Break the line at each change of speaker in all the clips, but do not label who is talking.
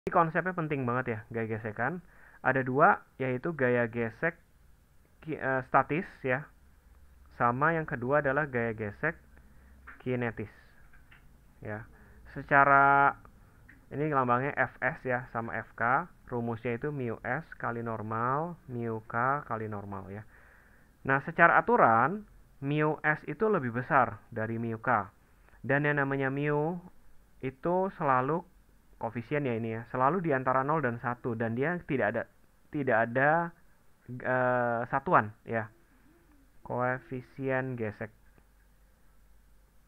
Ini konsepnya penting banget ya, gaya gesekan. Ada dua, yaitu gaya gesek statis ya, sama yang kedua adalah gaya gesek kinetis ya. Secara ini lambangnya Fs ya sama Fk, rumusnya itu mu s kali normal mu k kali normal ya. Nah, secara aturan mu s itu lebih besar dari mu k. Dan yang namanya mu itu selalu koefisien ya ini ya, selalu di antara 0 dan 1 dan dia tidak ada satuan ya. Koefisien gesek.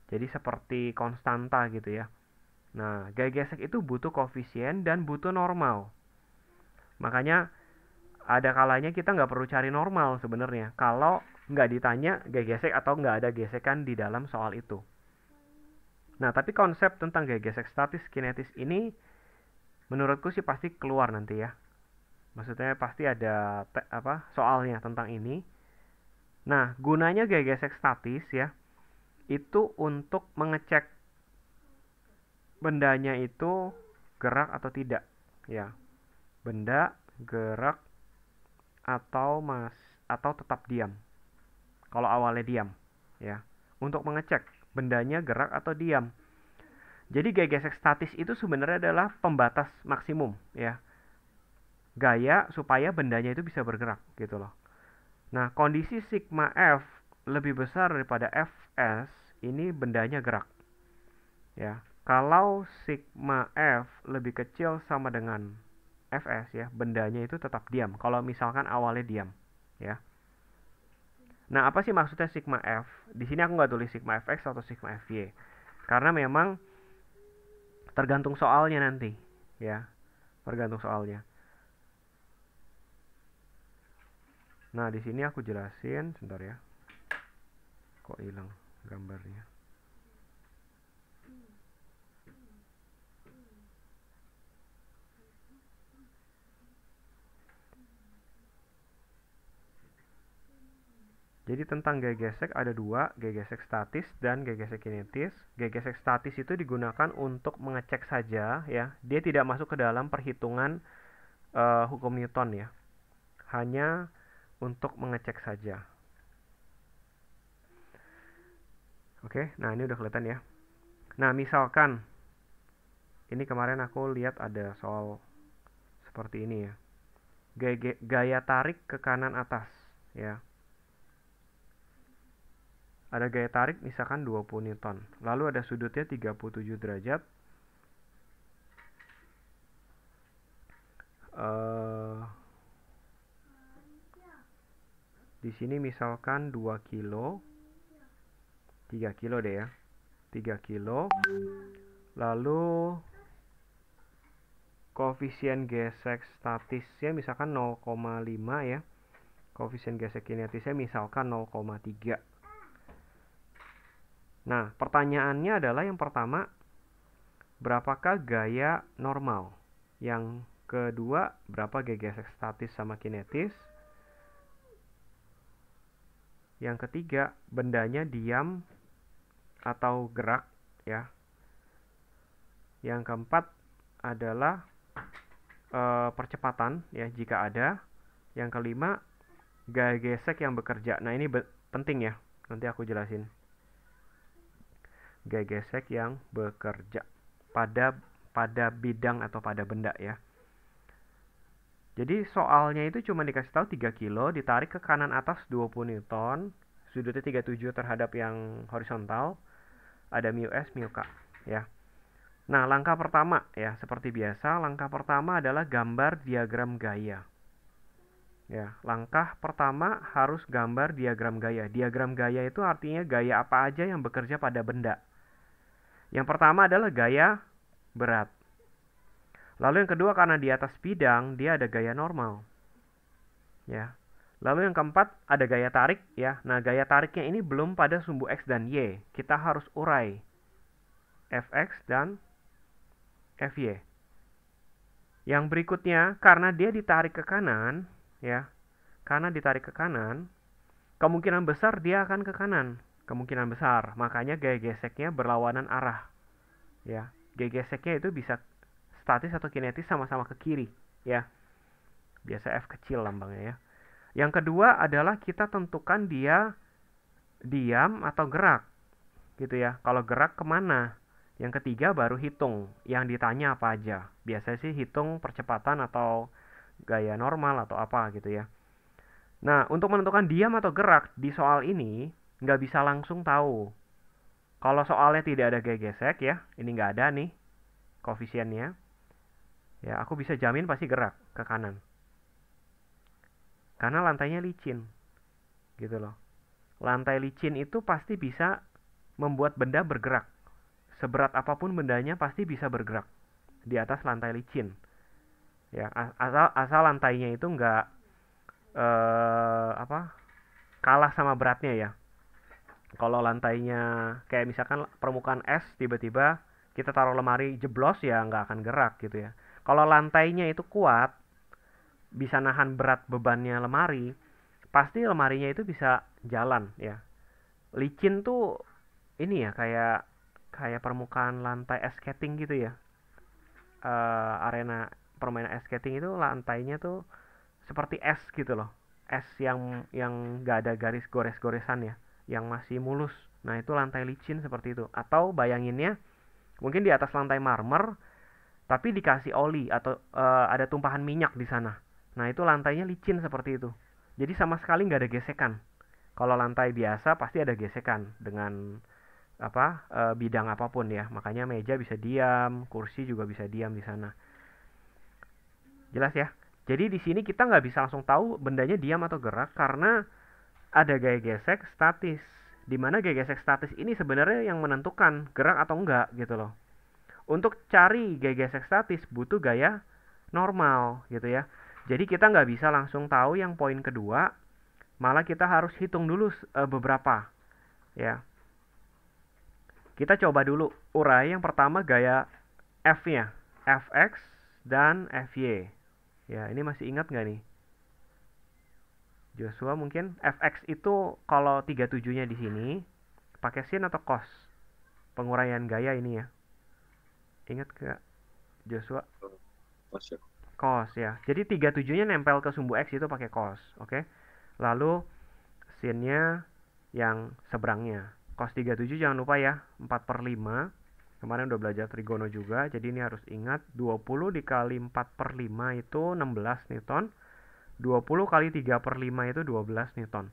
Jadi seperti konstanta gitu ya. Nah, gaya gesek itu butuh koefisien dan butuh normal. Makanya ada kalanya kita nggak perlu cari normal sebenarnya kalau nggak ditanya gaya gesek atau nggak ada gesekan di dalam soal itu. Nah, tapi konsep tentang gaya gesek statis kinetis ini menurutku sih pasti keluar nanti ya. Maksudnya pasti ada soalnya tentang ini. Nah, gunanya gaya gesek statis ya, itu untuk mengecek bendanya itu gerak atau tidak ya. Benda gerak atau tetap diam. Kalau awalnya diam ya. Untuk mengecek bendanya gerak atau diam. Jadi gaya gesek statis itu sebenarnya adalah pembatas maksimum ya. Gaya supaya bendanya itu bisa bergerak gitu loh. Nah, kondisi sigma F lebih besar daripada Fs, ini bendanya gerak. Ya. Kalau sigma F lebih kecil sama dengan Fs ya, bendanya itu tetap diam. Kalau misalkan awalnya diam, ya. Nah, apa sih maksudnya sigma F? Di sini aku nggak tulis sigma Fx atau sigma Fy. Karena memang tergantung soalnya nanti, ya. Tergantung soalnya. Nah, di sini aku jelasin, sebentar ya. Kok hilang gambarnya? Jadi tentang gaya gesek ada dua, gaya gesek statis dan gaya gesek kinetis. Gaya gesek statis itu digunakan untuk mengecek saja ya. Dia tidak masuk ke dalam perhitungan hukum Newton ya. Hanya untuk mengecek saja. Oke, nah ini udah kelihatan ya. Nah, misalkan ini kemarin aku lihat ada soal seperti ini ya. Gaya tarik ke kanan atas ya. Ada gaya tarik misalkan 20 Newton. Lalu ada sudutnya 37 derajat. Di sini misalkan 2 kilo. 3 kilo deh ya. 3 kilo. Lalu koefisien gesek statisnya misalkan 0,5 ya. Koefisien gesek kinetisnya misalkan 0,3. Nah, pertanyaannya adalah yang pertama, berapakah gaya normal? Yang kedua, berapa gaya gesek statis sama kinetis? Yang ketiga, bendanya diam atau gerak ya. Yang keempat adalah percepatan ya jika ada. Yang kelima, gaya gesek yang bekerja. Nah, ini penting ya. Nanti aku jelasin. Gaya gesek yang bekerja pada bidang atau pada benda ya. Jadi soalnya itu cuma dikasih tahu 3 kilo ditarik ke kanan atas 20 Newton, sudutnya 37 terhadap yang horizontal, ada mu s, mu k ya. Nah, langkah pertama ya, seperti biasa, langkah pertama adalah gambar diagram gaya. Ya, langkah pertama harus gambar diagram gaya. Diagram gaya itu artinya gaya apa aja yang bekerja pada benda. Yang pertama adalah gaya berat. Lalu yang kedua karena di atas bidang, dia ada gaya normal. Ya. Lalu yang keempat ada gaya tarik ya. Nah, gaya tariknya ini belum pada sumbu X dan Y. Kita harus urai Fx dan Fy. Yang berikutnya karena dia ditarik ke kanan ya. Karena ditarik ke kanan, kemungkinan besar dia akan ke kanan. Kemungkinan besar. Makanya gaya geseknya berlawanan arah. Ya, gaya geseknya itu bisa statis atau kinetis sama-sama ke kiri, ya. Biasa F kecil lambangnya ya. Yang kedua adalah kita tentukan dia diam atau gerak, gitu ya. Kalau gerak kemana? Yang ketiga baru hitung, yang ditanya apa aja. Biasanya sih hitung percepatan atau gaya normal atau apa gitu ya. Nah, untuk menentukan diam atau gerak di soal ini, nggak bisa langsung tahu. Kalau soalnya tidak ada gaya gesek ya, ini nggak ada nih koefisiennya. Ya, aku bisa jamin pasti gerak ke kanan. Karena lantainya licin, gitu loh. Lantai licin itu pasti bisa membuat benda bergerak. Seberat apapun bendanya pasti bisa bergerak di atas lantai licin. Ya, asal lantainya itu nggak kalah sama beratnya ya. Kalau lantainya kayak misalkan permukaan es tiba-tiba kita taruh lemari jeblos ya nggak akan gerak gitu ya. Kalau lantainya itu kuat, bisa nahan berat bebannya lemari, pasti lemarinya itu bisa jalan ya. Licin tuh ini ya kayak kayak permukaan lantai ice skating gitu ya. Arena permainan ice skating itu lantainya tuh seperti es gitu loh. Es yang nggak ada garis gores-goresan ya, yang masih mulus. Nah, itu lantai licin seperti itu. Atau bayanginnya mungkin di atas lantai marmer tapi dikasih oli atau ada tumpahan minyak di sana. Nah, itu lantainya licin seperti itu. Jadi sama sekali nggak ada gesekan. Kalau lantai biasa pasti ada gesekan dengan bidang apapun ya. Makanya meja bisa diam, kursi juga bisa diam di sana. Jelas ya? Jadi di sini kita nggak bisa langsung tahu bendanya diam atau gerak karena ada gaya gesek statis. Di mana gaya gesek statis ini sebenarnya yang menentukan gerak atau enggak gitu loh. Untuk cari gaya gesek statis butuh gaya normal gitu ya. Jadi kita nggak bisa langsung tahu yang poin kedua, malah kita harus hitung dulu beberapa ya. Kita coba dulu urai yang pertama gaya F-nya, Fx dan Fy. Ya, ini masih ingat nggak nih? Joshua mungkin Fx itu kalau 37-nya di sini pakai sin atau cos? Penguraian gaya ini ya. Ingat nggak Joshua? Cos ya. Jadi 37-nya nempel ke sumbu X itu pakai cos, oke? Lalu sinnya yang seberangnya. Cos 37 jangan lupa ya, 4/5. Kemarin udah belajar trigono juga, jadi ini harus ingat 20 dikali 4/5 itu 16 Newton. 20 kali 3/5 itu 12 Newton.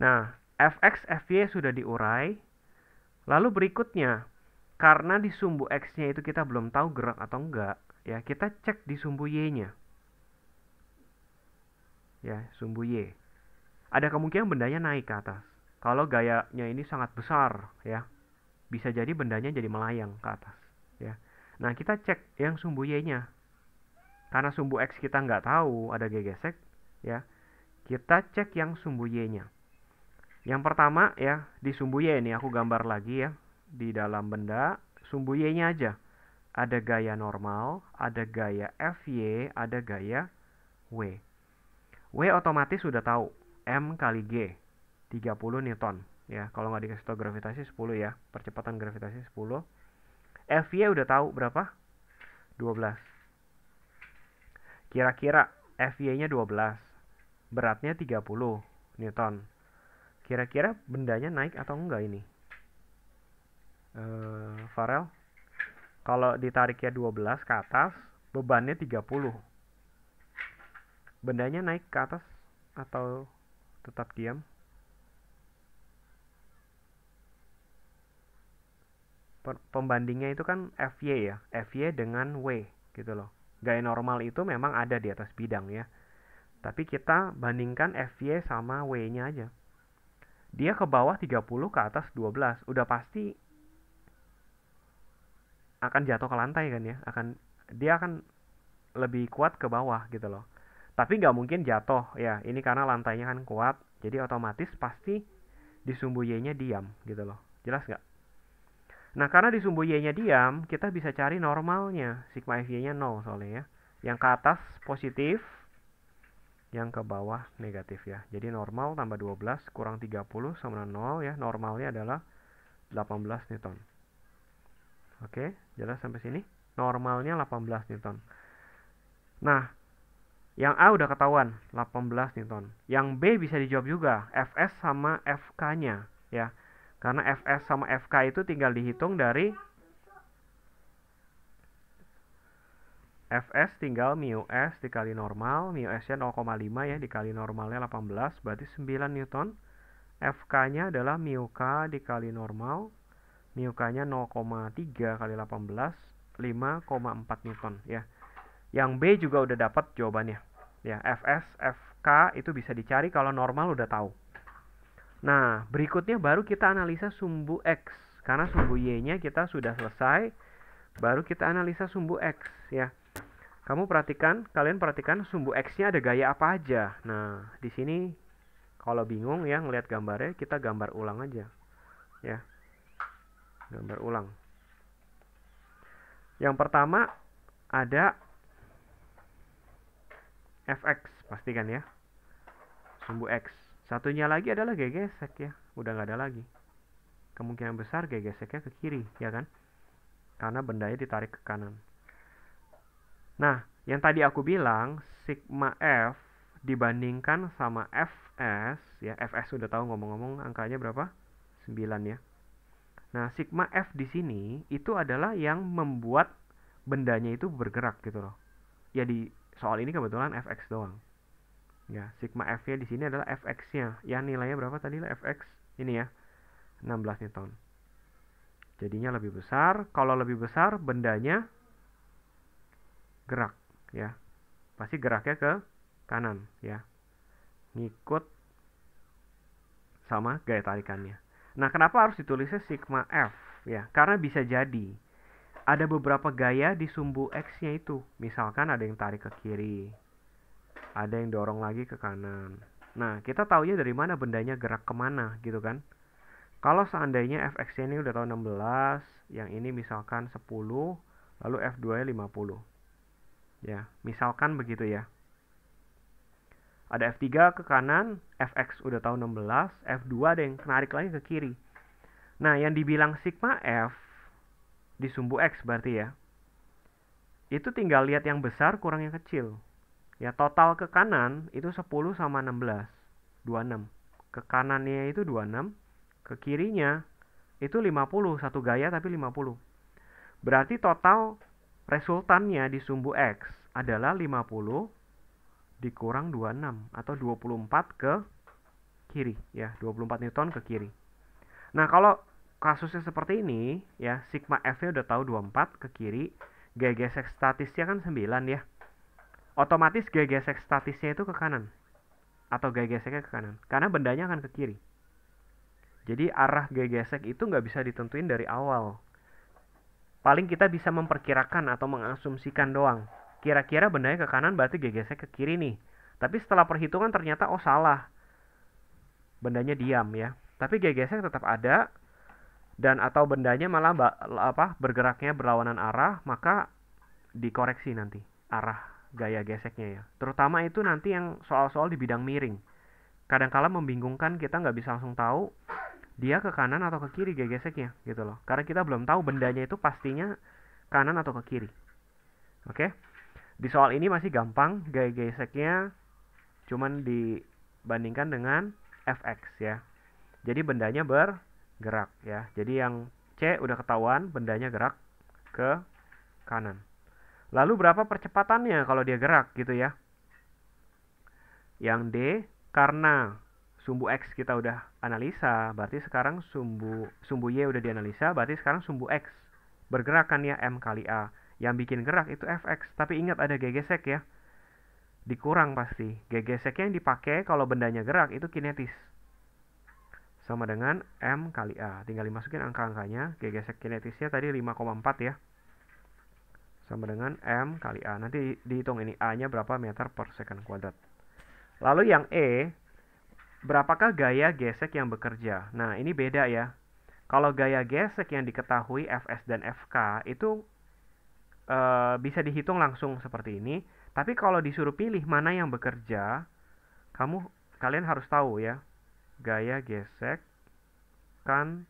Nah, Fx, Fy sudah diurai. Lalu berikutnya, karena di sumbu X-nya itu kita belum tahu gerak atau enggak, ya kita cek di sumbu Y-nya. Ya, sumbu Y. Ada kemungkinan bendanya naik ke atas. Kalau gayanya ini sangat besar, ya, bisa jadi bendanya jadi melayang ke atas. Ya. Nah, kita cek yang sumbu Y-nya. Karena sumbu X kita nggak tahu ada gaya gesek, ya, kita cek yang sumbu Y-nya. Yang pertama ya, di sumbu Y ini aku gambar lagi ya, di dalam benda, sumbu Y-nya aja. Ada gaya normal, ada gaya Fy, ada gaya W. W otomatis sudah tahu, M kali G, 30 Newton. Ya, kalau nggak dikasih tahu gravitasi 10 ya, percepatan gravitasi 10. Fy udah tahu berapa? 12. Kira-kira Fy-nya 12. Beratnya 30 Newton. Kira-kira bendanya naik atau enggak ini? Farel? Kalau ditariknya 12 ke atas, bebannya 30. Bendanya naik ke atas atau tetap diam? Pembandingnya itu kan Fy ya, Fy dengan W gitu loh. Gaya normal itu memang ada di atas bidang ya. Tapi kita bandingkan Fy sama W-nya aja. Dia ke bawah 30 ke atas 12. Udah pasti akan jatuh ke lantai kan ya. Dia akan lebih kuat ke bawah gitu loh. Tapi nggak mungkin jatuh ya. Ini karena lantainya kan kuat. Jadi otomatis pasti di sumbu Y-nya diam gitu loh. Jelas nggak? Nah, karena di sumbu Y-nya diam, kita bisa cari normalnya. Sigma Fy-nya 0 soalnya ya. Yang ke atas positif, yang ke bawah negatif ya. Jadi normal tambah 12 kurang 30 sama 0 ya. Normalnya adalah 18 Newton. Oke, jelas sampai sini? normalnya 18 Newton. Nah, yang A udah ketahuan 18 Newton. Yang B bisa dijawab juga, Fs sama Fk-nya ya. Karena Fs sama Fk itu tinggal dihitung dari Fs tinggal mu s dikali normal, mu s-nya 0,5 ya, dikali normalnya 18, berarti 9 Newton. Fk-nya adalah mu k dikali normal, mu k-nya 0,3 kali 18, 5,4 Newton ya. Yang B juga udah dapat jawabannya. Ya, Fs, Fk itu bisa dicari kalau normal udah tahu. Nah, berikutnya baru kita analisa sumbu X. Karena sumbu Y-nya kita sudah selesai, baru kita analisa sumbu X ya. Kalian perhatikan sumbu X-nya ada gaya apa aja. Nah, di sini kalau bingung ya ngelihat gambarnya, kita gambar ulang aja. Ya. Gambar ulang. Yang pertama ada Fx, pastikan ya. Sumbu X. Satunya lagi adalah G gesek ya. Udah nggak ada lagi. Kemungkinan besar G geseknya ke kiri, ya kan? Karena bendanya ditarik ke kanan. Nah, yang tadi aku bilang, sigma F dibandingkan sama Fs, ya Fs sudah tahu ngomong-ngomong angkanya berapa? 9 ya. Nah, sigma F di sini itu adalah yang membuat bendanya itu bergerak gitu loh. Ya di soal ini kebetulan Fx doang. Ya, sigma F-nya di sini adalah Fx-nya. Yang nilainya berapa tadi lah Fx? Ini ya, 16 Newton. Jadinya lebih besar. Kalau lebih besar, bendanya gerak ya. Pasti geraknya ke kanan ya. Ngikut sama gaya tarikannya. Nah, kenapa harus ditulisnya sigma F ya? Karena bisa jadi ada beberapa gaya di sumbu X-nya itu. Misalkan ada yang tarik ke kiri, ada yang dorong lagi ke kanan. Nah, kita taunya dari mana bendanya gerak kemana gitu kan. Kalau seandainya Fx-nya ini udah tahu 16, yang ini misalkan 10, lalu F2-nya 50. Ya, misalkan begitu ya. Ada F3 ke kanan, Fx udah tahu 16, F2 ada yang narik lagi ke kiri. Nah, yang dibilang sigma F di sumbu X berarti ya, itu tinggal lihat yang besar kurang yang kecil. Ya, total ke kanan itu 10 sama 16, 26. Ke kanannya itu 26, ke kirinya itu 50, satu gaya tapi 50. Berarti total resultannya di sumbu X adalah 50 dikurang 26 atau 24 ke kiri ya, 24 Newton ke kiri. Nah, kalau kasusnya seperti ini ya, sigma F-nya udah tahu 24 ke kiri, gaya gesek statisnya kan 9 ya. Otomatis gaya gesek statisnya itu ke kanan atau gaya geseknya ke kanan karena bendanya akan ke kiri. Jadi arah gaya gesek itu nggak bisa ditentuin dari awal. Paling kita bisa memperkirakan atau mengasumsikan doang. Kira-kira bendanya ke kanan berarti gaya gesek ke kiri nih. Tapi setelah perhitungan ternyata oh salah. Bendanya diam ya. Tapi gaya gesek tetap ada dan atau bendanya malah bergeraknya berlawanan arah, maka dikoreksi nanti arah gaya geseknya ya. Terutama itu nanti yang soal-soal di bidang miring. Kadang-kala membingungkan, kita nggak bisa langsung tahu dia ke kanan atau ke kiri gaya geseknya gitu loh. Karena kita belum tahu bendanya itu pastinya kanan atau ke kiri. Oke? Di soal ini masih gampang, gaya geseknya cuman dibandingkan dengan Fx ya. Jadi bendanya bergerak ya. Jadi yang C udah ketahuan bendanya gerak ke kanan. Lalu berapa percepatannya kalau dia gerak gitu ya. Yang D, karena sumbu X kita udah analisa, berarti sekarang sumbu Y udah dianalisa, berarti sekarang sumbu X bergerak kan ya, M kali A. Yang bikin gerak itu Fx, tapi ingat ada G gesek ya. Dikurang pasti. G geseknya yang dipakai kalau bendanya gerak itu kinetis. Sama dengan M kali A. Tinggal dimasukin angka-angkanya. G gesek kinetisnya tadi 5,4 ya. Sama dengan M kali A. Nanti dihitung ini A-nya berapa meter per second kuadrat. Lalu yang E, berapakah gaya gesek yang bekerja? Nah, ini beda ya. Kalau gaya gesek yang diketahui Fs dan Fk itu bisa dihitung langsung seperti ini. Tapi kalau disuruh pilih mana yang bekerja, kalian harus tahu ya. Gaya gesek kan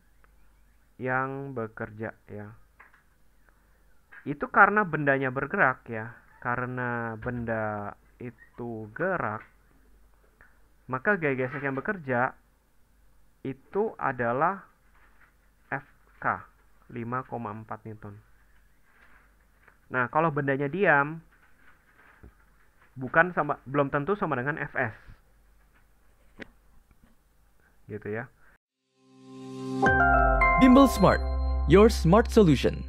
yang bekerja ya. Itu karena bendanya bergerak ya. Karena benda itu gerak, maka gaya gesek yang bekerja itu adalah Fk 5,4 Newton. Nah, kalau bendanya diam, belum tentu sama dengan Fs. Gitu ya.
Bimbel Smart, your smart solution.